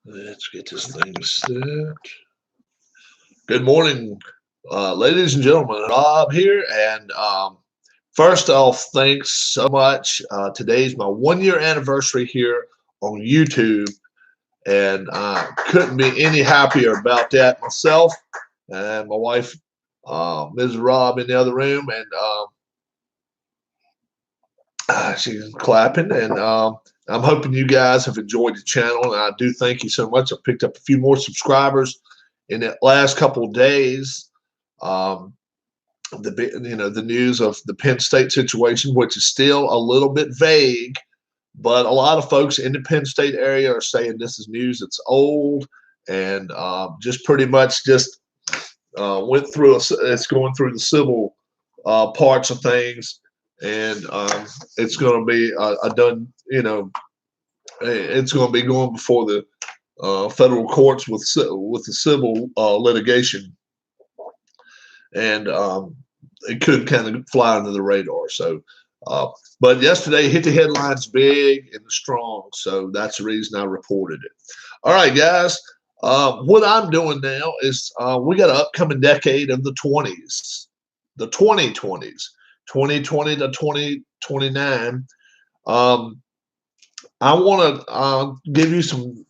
Let's get this thing set. Good morning, ladies and gentlemen. Rob here. And first off, thanks so much. Today's my 1 year anniversary here on YouTube. And I couldn't be any happier about that myself. And my wife, Ms. Rob, in the other room. And she's clapping. And I'm hoping you guys have enjoyed the channel. And I do thank you so much. I picked up a few more subscribers in the last couple of days. The news of the Penn State situation, which is still a little bit vague, but a lot of folks in the Penn State area are saying this is news that's old and just pretty much just went through. It's going through the civil parts of things, and it's going to be a done. It's going to be going before the federal courts with the civil litigation, and it could kind of fly under the radar. So, but yesterday hit the headlines big and strong, so that's the reason I reported it. All right, guys. What I'm doing now is we got an upcoming decade of the 20s, the 2020s, 2020 to 2029. I want to give you some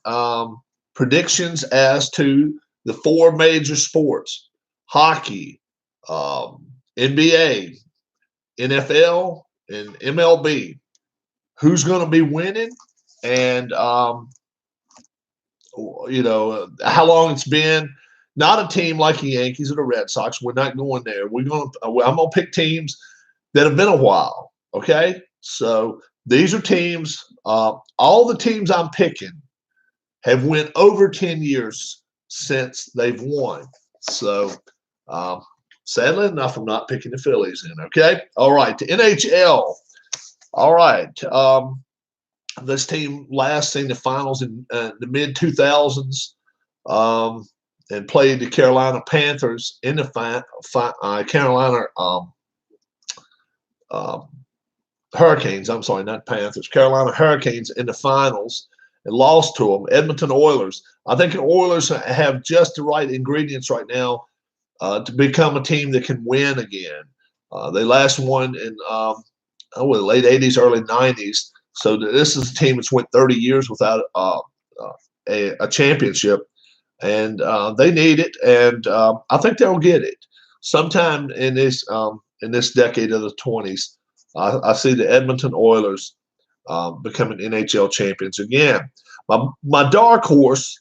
predictions as to the four major sports: hockey, NBA, NFL, and MLB. Who's going to be winning, and how long it's been. Not a team like the Yankees or the Red Sox. We're not going there. I'm going to pick teams that have been a while. Okay, so these are teams. All the teams I'm picking have went over 10 years since they've won. So, sadly enough, I'm not picking the Phillies in. Okay, all right. The NHL. All right. This team last seen the finals in the mid 2000s. And played the Carolina Panthers in the Carolina Hurricanes. I'm sorry, not Panthers. Carolina Hurricanes in the finals and lost to them. Edmonton Oilers. I think the Oilers have just the right ingredients right now to become a team that can win again. They last won in the late 80s, early 90s. So this is a team that's went 30 years without a championship. And they need it, and I think they'll get it sometime in this decade of the 20s. I see the Edmonton Oilers becoming NHL champions again. My dark horse.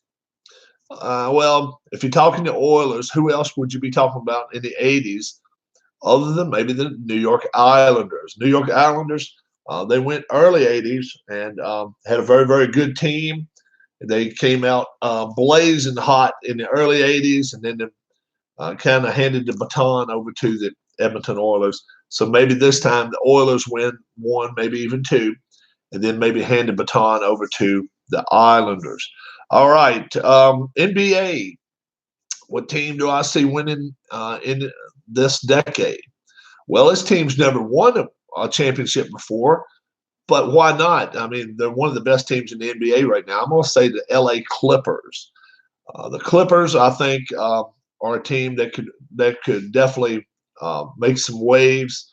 Well, if you're talking to Oilers, who else would you be talking about in the 80s, other than maybe the New York Islanders? New York Islanders. They went early 80s and had a very, very good team. They came out blazing hot in the early 80s, and then kind of handed the baton over to the Edmonton Oilers. So maybe this time the Oilers win one, maybe even two, and then maybe hand the baton over to the Islanders. All right, NBA. What team do I see winning in this decade? Well, this team's never won a championship before. But why not? I mean, they're one of the best teams in the NBA right now. I'm going to say the LA Clippers. The Clippers, I think, are a team that could definitely make some waves.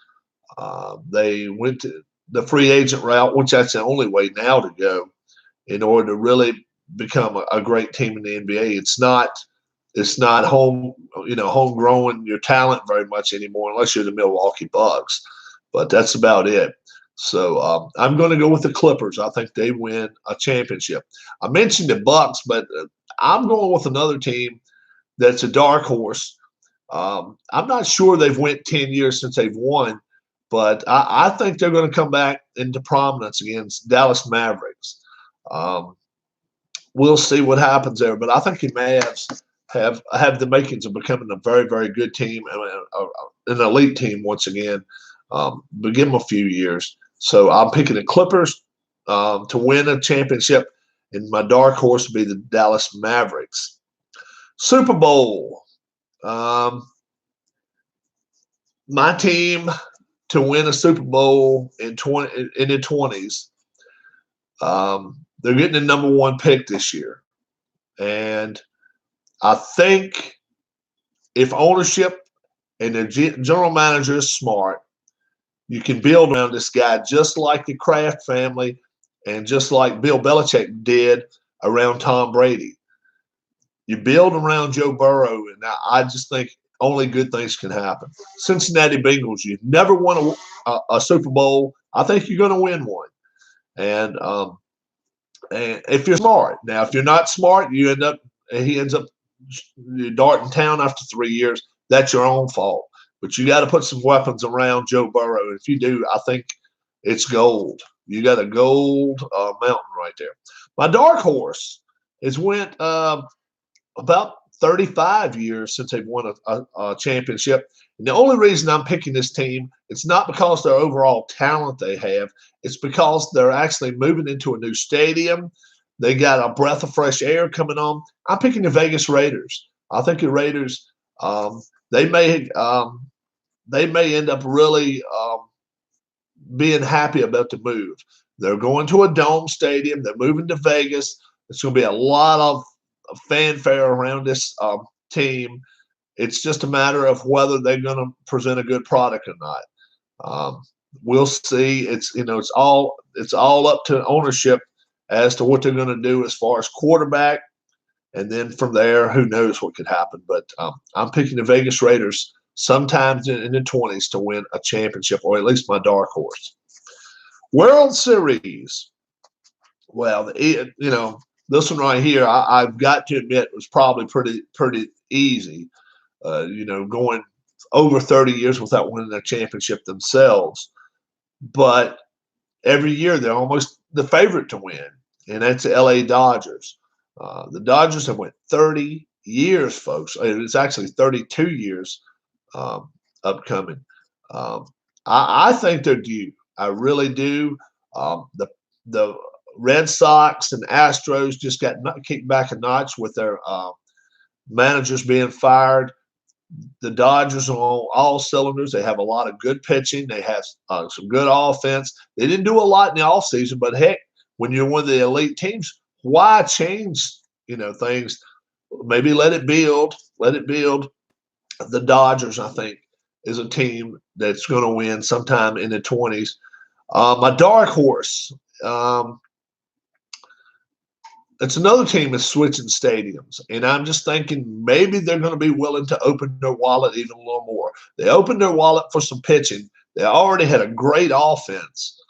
They went to the free agent route, which that's the only way now to go in order to really become a great team in the NBA. It's not homegrown your talent very much anymore, unless you're the Milwaukee Bucks. But that's about it. So I'm going to go with the Clippers. I think they win a championship. I mentioned the Bucks, but I'm going with another team that's a dark horse. I'm not sure they've went 10 years since they've won, but I think they're going to come back into prominence against Dallas Mavericks. We'll see what happens there, but I think the Mavs have the makings of becoming a very, very good team and an elite team once again. But give them a few years. So I'm picking the Clippers to win a championship, and my dark horse would be the Dallas Mavericks. Super Bowl. My team to win a Super Bowl in the 20s. They're getting the number one pick this year. And I think if ownership and the general manager is smart, you can build around this guy just like the Kraft family and just like Bill Belichick did around Tom Brady. You build around Joe Burrow, and I just think only good things can happen. Cincinnati Bengals, you've never won a Super Bowl. I think you're going to win one. And if you're smart. Now, if you're not smart, he ends up darting town after 3 years. That's your own fault. But you got to put some weapons around Joe Burrow. If you do, I think it's gold. You got a gold mountain right there. My dark horse has went about 35 years since they've won a championship. And the only reason I'm picking this team, it's not because their overall talent they have. It's because they're actually moving into a new stadium. They got a breath of fresh air coming on. I'm picking the Vegas Raiders. I think the Raiders, they may end up really being happy about the move. They're going to a dome stadium. They're moving to Vegas. There's going to be a lot of fanfare around this team. It's just a matter of whether they're going to present a good product or not. We'll see. It's all up to ownership as to what they're going to do as far as quarterback, and then from there, who knows what could happen. But I'm picking the Vegas Raiders sometimes in the 20s to win a championship, or at least my dark horse. World Series. Well, this one right here, I've got to admit, was probably pretty easy. Going over 30 years without winning a championship themselves. But every year they're almost the favorite to win, and that's the LA Dodgers. The Dodgers have went 30 years, folks. It's actually 32 years upcoming. I think they're due. I really do. The Red Sox and Astros just got kicked back a notch with their managers being fired. The Dodgers are on all cylinders. They have a lot of good pitching. They have some good offense. They didn't do a lot in the offseason, but heck, when you're one of the elite teams, why change things? Maybe let it build. Let it build. The Dodgers, I think, is a team that's going to win sometime in the 20s. My dark horse. It's another team that's switching stadiums, and I'm just thinking maybe they're going to be willing to open their wallet even a little more. They opened their wallet for some pitching. They already had a great offense,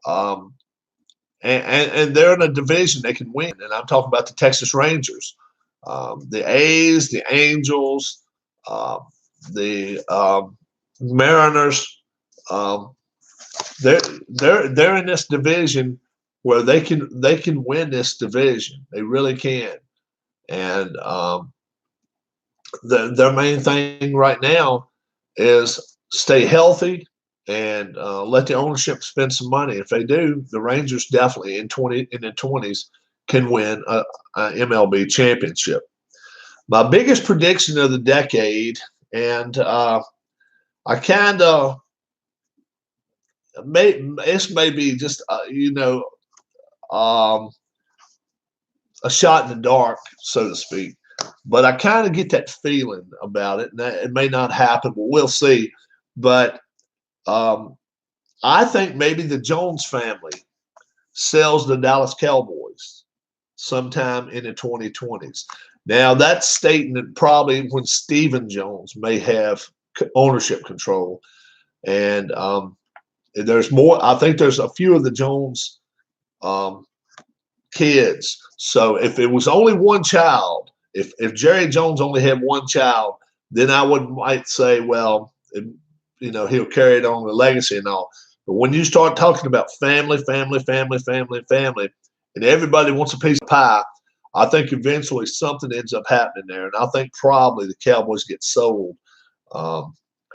and they're in a division they can win. And I'm talking about the Texas Rangers, the A's, the Angels, the Mariners. They're in this division where they can win this division. They really can. And their main thing right now is stay healthy and let the ownership spend some money. If they do, the Rangers definitely in the 20s can win a MLB championship. My biggest prediction of the decade, and I kind of this may be just a shot in the dark, so to speak. But I kind of get that feeling about it, and it may not happen, but we'll see. But I think maybe the Jones family sells the Dallas Cowboys sometime in the 2020s. Now, that's stating that probably when Stephen Jones may have ownership control. And there's more. I think there's a few of the Jones kids. So if it was only one child, if Jerry Jones only had one child, then I might say, well, he'll carry it on the legacy and all. But when you start talking about family, and everybody wants a piece of pie, I think eventually something ends up happening there. And I think probably the Cowboys get sold.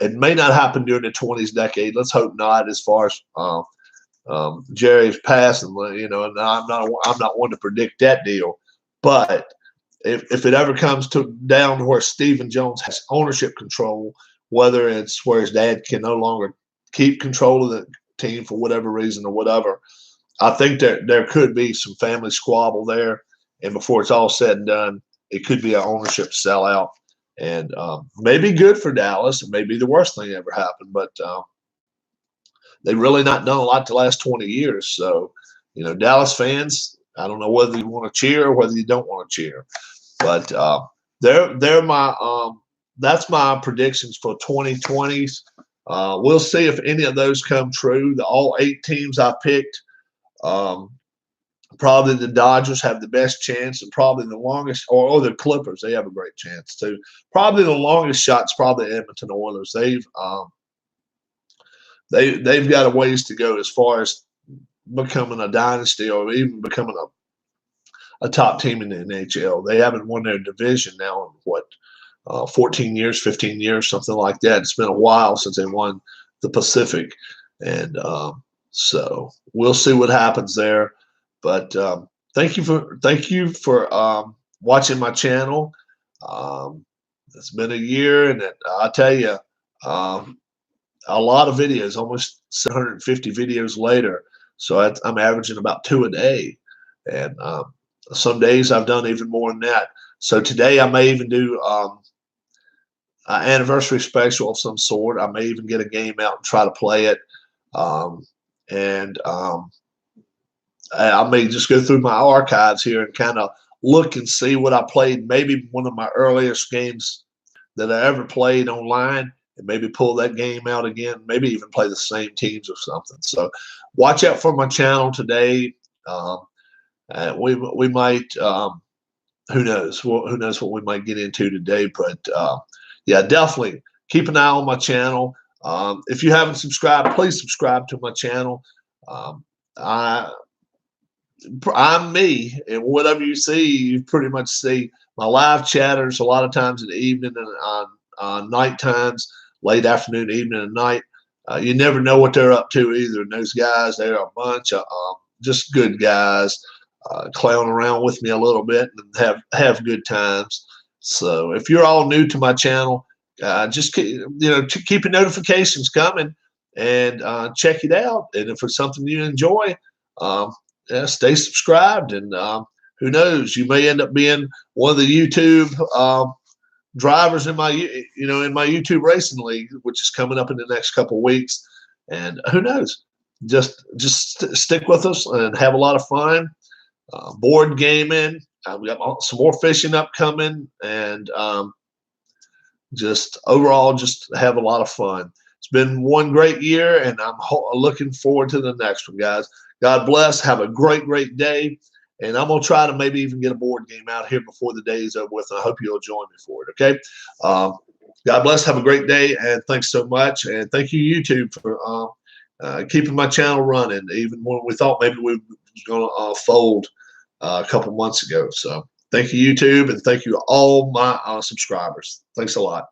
It may not happen during the 20s decade. Let's hope not, as far as Jerry's passing, and I'm not one to predict that deal. But if it ever comes down to where Stephen Jones has ownership control, whether it's where his dad can no longer keep control of the team for whatever reason or whatever, I think there could be some family squabble there. And before it's all said and done, it could be an ownership sellout, and maybe good for Dallas. It may be the worst thing ever happened, but they've really not done a lot the last 20 years. So, Dallas fans, I don't know whether you want to cheer or whether you don't want to cheer, but they're my that's my predictions for 2020s. We'll see if any of those come true. All 8 teams I picked. Probably the Dodgers have the best chance, and probably the longest, or the Clippers. They have a great chance too. Probably the longest shot's probably Edmonton Oilers. They've got a ways to go as far as becoming a dynasty or even becoming a top team in the NHL. They haven't won their division now in what 14 years, 15 years, something like that. It's been a while since they won the Pacific, and so we'll see what happens there. But thank you for watching my channel. It's been a year, and I'll tell you, a lot of videos, almost 750 videos later. So I'm averaging about 2 a day, and some days I've done even more than that. So today I may even do an anniversary special of some sort. I may even get a game out and try to play it, and I may just go through my archives here and kind of look and see what I played. Maybe one of my earliest games that I ever played online, and maybe pull that game out again. Maybe even play the same teams or something. So watch out for my channel today. We might. Who knows? Who knows what we might get into today? But yeah, definitely keep an eye on my channel. If you haven't subscribed, please subscribe to my channel. I'm me, and whatever you see, you pretty much see my live chatters a lot of times in the evening and on night times, late afternoon, evening, and night. You never know what they're up to either. And those guys, they're a bunch of just good guys, clown around with me a little bit and have good times. So if you're all new to my channel, just keep your notifications coming and check it out. And if it's something you enjoy, stay subscribed. And who knows, you may end up being one of the YouTube drivers in my YouTube racing league, which is coming up in the next couple of weeks. And who knows, just stick with us and have a lot of fun. Board gaming. We got some more fishing upcoming, and just overall, just have a lot of fun. It's been one great year, and I'm looking forward to the next one, guys. God bless. Have a great day. And I'm going to try to maybe even get a board game out here before the day is over with. And I hope you'll join me for it. Okay. God bless. Have a great day. And thanks so much. And thank you, YouTube, for keeping my channel running, even when we thought maybe we was going to fold a couple months ago. So thank you, YouTube. And thank you to all my subscribers. Thanks a lot.